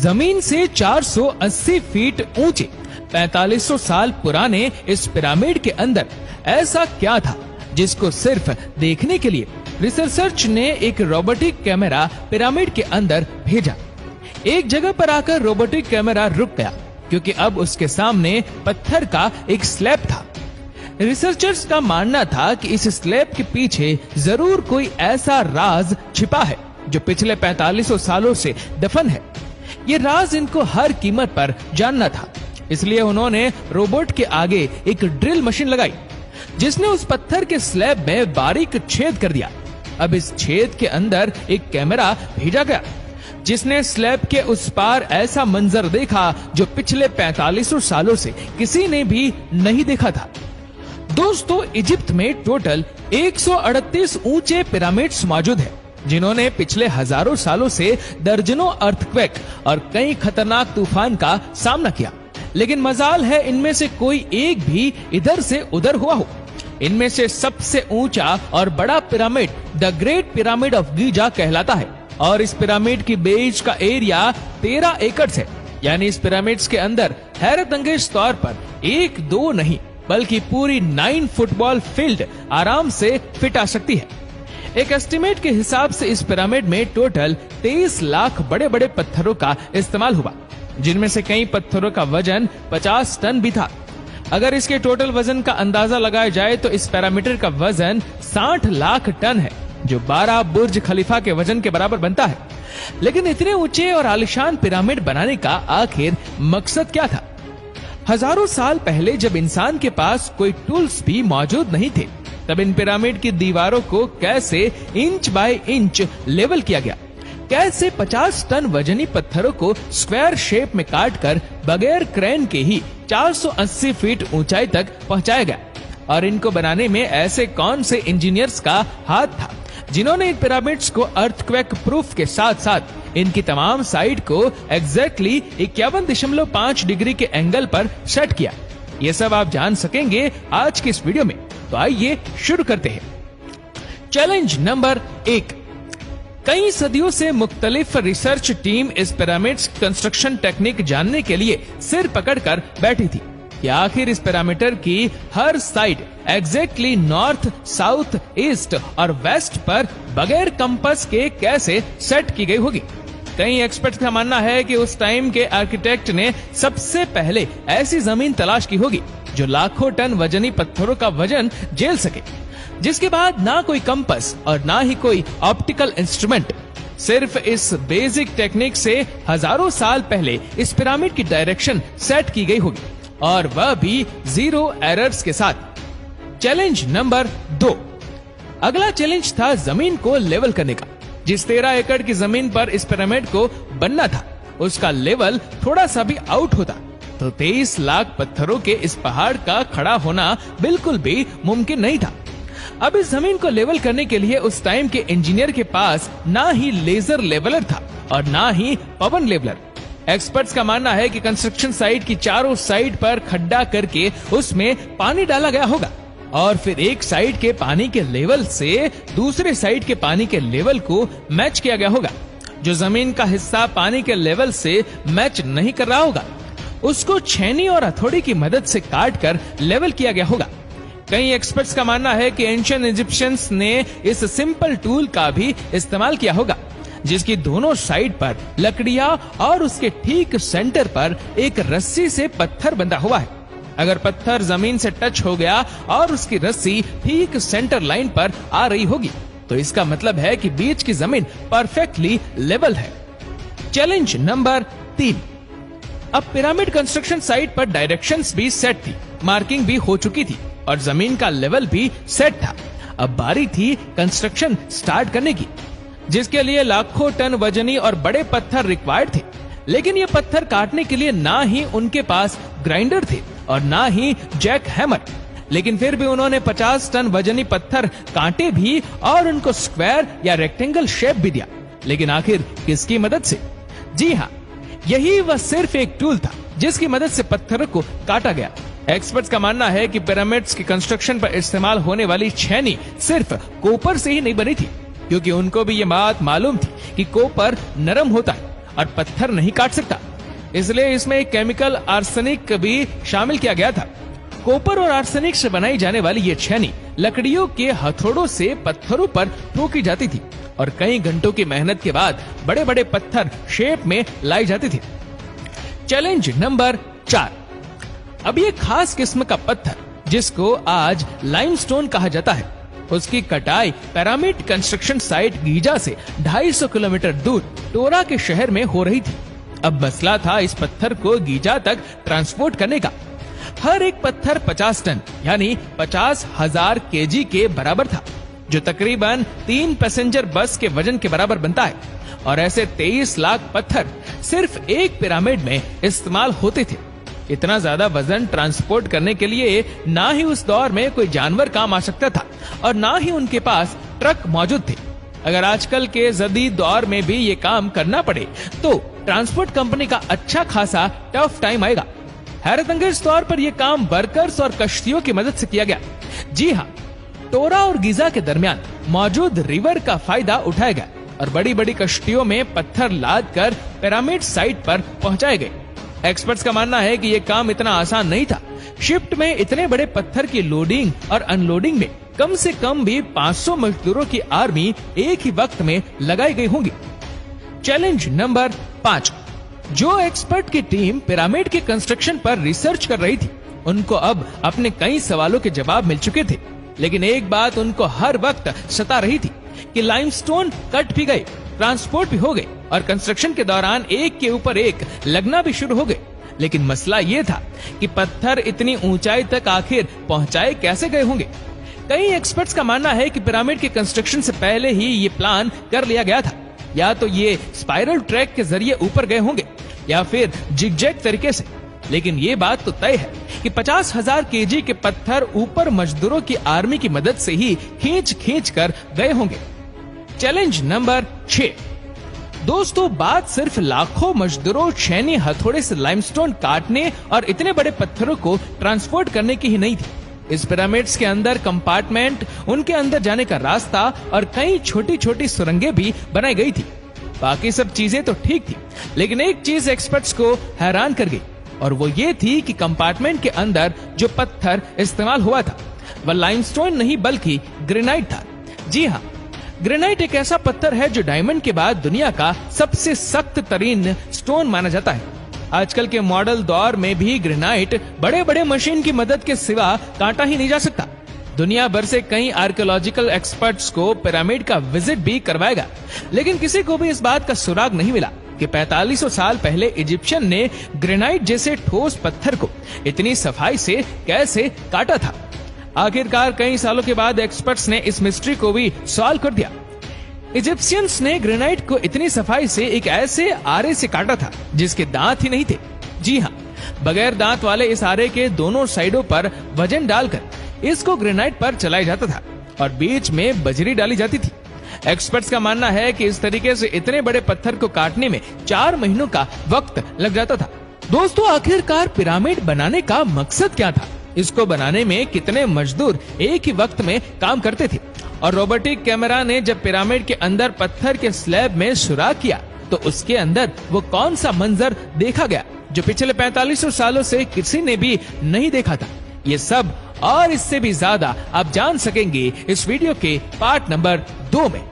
जमीन से 480 फीट ऊंचे 4500 साल पुराने इस पिरामिड के अंदर ऐसा क्या था जिसको सिर्फ देखने के लिए रिसर्चर्स ने एक रोबोटिक कैमरा पिरामिड के अंदर भेजा। एक जगह पर आकर रोबोटिक कैमरा रुक गया क्योंकि अब उसके सामने पत्थर का एक स्लैब था। रिसर्चर्स का मानना था कि इस स्लैब के पीछे जरूर कोई ऐसा राज छिपा है जो पिछले 4500 सालों से दफन है। ये राज इनको हर कीमत पर जानना था, इसलिए उन्होंने रोबोट के आगे एक ड्रिल मशीन लगाई जिसने उस पत्थर के स्लैब में बारीक छेद कर दिया। अब इस छेद के अंदर एक कैमरा भेजा गया जिसने स्लैब के उस पार ऐसा मंजर देखा जो पिछले 4500 सालों से किसी ने भी नहीं देखा था। दोस्तों, इजिप्ट में टोटल 138 ऊंचे पिरामिड्स मौजूद हैं, जिन्होंने पिछले हजारों सालों से दर्जनों अर्थक्वेक और कई खतरनाक तूफान का सामना किया, लेकिन मजाल है इनमें से कोई एक भी इधर से उधर हुआ हो। इनमें से सबसे ऊंचा और बड़ा pyramid the great pyramid of Giza कहलाता है और इस पिरामिड की बेस का एरिया 13 एकड़ है। यानी इस पिरामिड्स के अंदर हैरत अंगेज तौर पर 1-2 नहीं बल्कि पूरी 9 फुटबॉल फील्ड आराम से फिट आ सकती है। एक एस्टिमेट के हिसाब से इस पिरामिड में टोटल 23 लाख बड़े बड़े पत्थरों का इस्तेमाल हुआ, जिनमें से कई पत्थरों का वजन 50 टन भी था। अगर इसके टोटल वजन का अंदाजा लगाया जाए तो इस पैरामीटर का वजन 60 लाख टन है, जो 12 बुर्ज खलीफा के वजन के बराबर बनता है। लेकिन इतने ऊंचे और आलिशान पिरामिड बनाने का आखिर मकसद क्या था? हजारों साल पहले जब इंसान के पास कोई टूल्स भी मौजूद नहीं थे, तब इन पिरामिड की दीवारों को कैसे इंच बाय इंच लेवल किया गया, कैसे 50 टन वजनी पत्थरों को स्क्वायर शेप में काटकर बगैर क्रेन के ही 480 फीट ऊंचाई तक पहुंचाया गया, और इनको बनाने में ऐसे कौन से इंजीनियर्स का हाथ था जिन्होंने इन पिरामिड्स को अर्थक्वेक प्रूफ के साथ साथ इनकी तमाम साइड को एग्जैक्टली 51.5 डिग्री के एंगल पर सेट किया। ये सब आप जान सकेंगे आज की इस वीडियो में, तो आइए शुरू करते हैं। Challenge number 1। कई सदियों से मुख्तलिफ रिसर्च टीम इस पिरामिड्स कंस्ट्रक्शन टेक्निक जानने के लिए सिर पकड़कर बैठी थी कि आखिर इस पिरामिड की हर side exactly north, south, east और वेस्ट पर बगैर कंपास के कैसे सेट की गई होगी। कई एक्सपर्ट्स का मानना है कि उस टाइम के आर्किटेक्ट ने सबसे पहले ऐसी जमीन तलाश की होगी जो लाखों टन वजनी पत्थरों का वजन झेल सके, जिसके बाद ना कोई कंपास और ना ही कोई ऑप्टिकल इंस्ट्रूमेंट, सिर्फ इस बेसिक टेक्निक से हजारों साल पहले इस पिरामिड की डायरेक्शन सेट की गई होगी, और वह भी 0 एरर्स के साथ। Challenge number 2। अगला चैलेंज था जमीन को लेवल करने का। जिस 13 एकड़ की जमीन पर इस पिरामिड को बनना था, उसका लेवल थोड़ा सा भी आउट होता तो 23 लाख पत्थरों के इस पहाड़ का खड़ा होना बिल्कुल भी मुमकिन नहीं था। अब इस जमीन को लेवल करने के लिए उस टाइम के इंजीनियर के पास ना ही लेजर लेवलर था और ना ही पवन लेवलर। एक्सपर्ट्स का मानना है कि कंस्ट्रक्शन साइट की चारों साइड पर खड्डा करके उसमें पानी डाला गया होगा और फिर एक साइड के पानी के लेवल से दूसरे साइड के पानी के लेवल को मैच किया गया होगा। जो जमीन का हिस्सा पानी के लेवल से मैच नहीं कर रहा होगा, उसको छेनी और हथौड़ी की मदद से काट कर लेवल किया गया होगा। कई एक्सपर्ट्स का मानना है कि एंशिएंट इजिप्शियंस ने इस सिंपल टूल का भी इस्तेमाल किया होगा, जिसकी दोनों साइड पर लकड़ियां और उसके ठीक सेंटर पर एक रस्सी से पत्थर बंधा हुआ है। अगर पत्थर जमीन से टच हो गया और उसकी रस्सी ठीक सेंटर लाइन पर आ रही होगी, तो इसका मतलब है कि बीच की जमीन परफेक्टली लेवल है। Challenge number 3। अब पिरामिड कंस्ट्रक्शन साइट पर डायरेक्शंस भी सेट थी, मार्किंग भी हो चुकी थी और जमीन का लेवल भी सेट था। अब बारी थी कंस्ट्रक्शन स्टार्ट करने की, जिसके लिए लाखों टन वजनी और बड़े पत्थर रिक्वायर्ड थे। लेकिन ये पत्थर काटने के लिए ना ही उनके पास ग्राइंडर थे और ना ही जैक हैमर। लेकिन फिर भी उन्होंने 50 टन वजनी पत्थर काटे भी और उनको स्क्वायर या रेक्टेंगल शेप भी दिया। लेकिन आखिर किसकी मदद से? जी हाँ, यही वह सिर्फ एक टूल था जिसकी मदद से पत्थरों को काटा गया। एक्सपर्ट्स का मानना है कि पिरामिड्स की कंस्ट्रक्शन पर इस्तेमाल होने वाली छेनी सिर्फ कोपर से ही नहीं बनी थी, क्योंकि उनको भी ये बात मालूम थी कि कोपर नरम होता है और पत्थर नहीं काट सकता। इसलिए इसमें एक केमिकल आर्सेनिक भी शामिल किया गया था। कॉपर और आर्सेनिक से बनाई जाने वाली ये छेनी लकड़ियों के हथौड़ों से पत्थरों पर ठोकी जाती थी और कई घंटों की मेहनत के बाद बड़े बड़े पत्थर शेप में लाई जाती थी। Challenge number 4। अब ये खास किस्म का पत्थर जिसको आज लाइमस्टोन कहा जाता है, उसकी कटाई पिरामिड कंस्ट्रक्शन साइट गीजा से 250 किलोमीटर दूर टोरा के शहर में हो रही थी। अब मसला था इस पत्थर को गीजा तक ट्रांसपोर्ट करने का। हर एक पत्थर 50 टन यानी 50,000 केजी के बराबर था, जो तकरीबन 3 पैसेंजर बस के वजन के बराबर बनता है। और ऐसे 23 लाख पत्थर सिर्फ एक पिरामिड में इस्तेमाल होते थे। इतना ज्यादा वजन ट्रांसपोर्ट करने के लिए ना ही उस दौर में कोई जानवर काम आ सकता था और ना ही उनके पास ट्रक मौजूद थे। अगर आजकल के जदीद दौर में भी ये काम करना पड़े तो ट्रांसपोर्ट कंपनी का अच्छा खासा टफ टाइम आएगा। हैरतअंगेज तौर पर यह काम वर्कर्स और कश्तियों की मदद से किया गया। जी हाँ, टोरा और गीजा के दरमियान मौजूद रिवर का फायदा उठाया गया और बड़ी बड़ी कश्तियों में पत्थर लाद कर पिरामिड साइट पर पहुंचाए गए। एक्सपर्ट्स का मानना है कि यह काम इतना आसान नहीं था। शिफ्ट में इतने बड़े पत्थर की लोडिंग और अनलोडिंग में कम से कम भी 500 मजदूरों की आर्मी एक ही वक्त में लगाई गई होंगी। Challenge number 5। जो एक्सपर्ट की टीम पिरामिड के कंस्ट्रक्शन पर रिसर्च कर रही थी, उनको अब अपने कई सवालों के जवाब मिल चुके थे, लेकिन एक बात उनको हर वक्त सता रही थी कि लाइमस्टोन कट भी गए, ट्रांसपोर्ट भी हो गए और कंस्ट्रक्शन के दौरान एक के ऊपर एक लगना भी शुरू हो गए। लेकिन मसला ये था कि पत्थर इतनी ऊंचाई तक आखिर पहुंचाए कैसे गए होंगे। कई एक्सपर्ट्स का मानना है कि पिरामिड के कंस्ट्रक्शन से पहले ही ये प्लान कर लिया गया था। या तो ये स्पाइरल ट्रैक के जरिए ऊपर गए होंगे या फिर जिगजैग तरीके से। लेकिन ये बात तो तय है कि 50,000 केजी के पत्थर ऊपर मजदूरों की आर्मी की मदद से ही खींच कर गए होंगे। Challenge number 6। दोस्तों, बात सिर्फ लाखों मजदूरों छेनी हथौड़े से लाइमस्टोन काटने और इतने बड़े पत्थरों को ट्रांसपोर्ट करने की ही नहीं थी। इस पिरामिड्स के अंदर कंपार्टमेंट, उनके अंदर जाने का रास्ता और कई छोटी छोटी सुरंगें भी बनाई गई थी। बाकी सब चीजें तो ठीक थी, लेकिन एक चीज एक्सपर्ट्स को हैरान कर गई और वो ये थी कि कंपार्टमेंट के अंदर जो पत्थर इस्तेमाल हुआ था वह लाइमस्टोन नहीं बल्कि ग्रेनाइट था। जी हाँ, ग्रेनाइट एक ऐसा पत्थर है जो डायमंड के बाद दुनिया का सबसे सख्त तरीन स्टोन माना जाता है। आजकल के मॉडल दौर में भी ग्रेनाइट बड़े बड़े मशीन की मदद के सिवा काटा ही नहीं जा सकता। दुनिया भर से कई आर्कियोलॉजिकल एक्सपर्ट्स को पिरामिड का विजिट भी करवाएगा, लेकिन किसी को भी इस बात का सुराग नहीं मिला कि 4500 साल पहले इजिप्शियन ने ग्रेनाइट जैसे ठोस पत्थर को इतनी सफाई से कैसे काटा था। आखिरकार कई सालों के बाद एक्सपर्ट्स ने इस मिस्ट्री को भी सॉल्व कर दिया। इजिप्शियंस ने ग्रेनाइट को इतनी सफाई से एक ऐसे आरे से काटा था जिसके दांत ही नहीं थे। जी हाँ, बगैर दांत वाले इस आरे के दोनों साइडों पर वजन डालकर इसको ग्रेनाइट पर चलाया जाता था और बीच में बजरी डाली जाती थी। एक्सपर्ट्स का मानना है कि इस तरीके से इतने बड़े पत्थर को काटने में 4 महीनों का वक्त लग जाता था। दोस्तों, आखिरकार पिरामिड बनाने का मकसद क्या था? इसको बनाने में कितने मजदूर एक ही वक्त में काम करते थे? और रोबोटिक कैमरा ने जब पिरामिड के अंदर पत्थर के स्लैब में सुराख किया तो उसके अंदर वो कौन सा मंजर देखा गया जो पिछले 4500 सालों से किसी ने भी नहीं देखा था? ये सब और इससे भी ज्यादा आप जान सकेंगे इस वीडियो के पार्ट नंबर 2 में।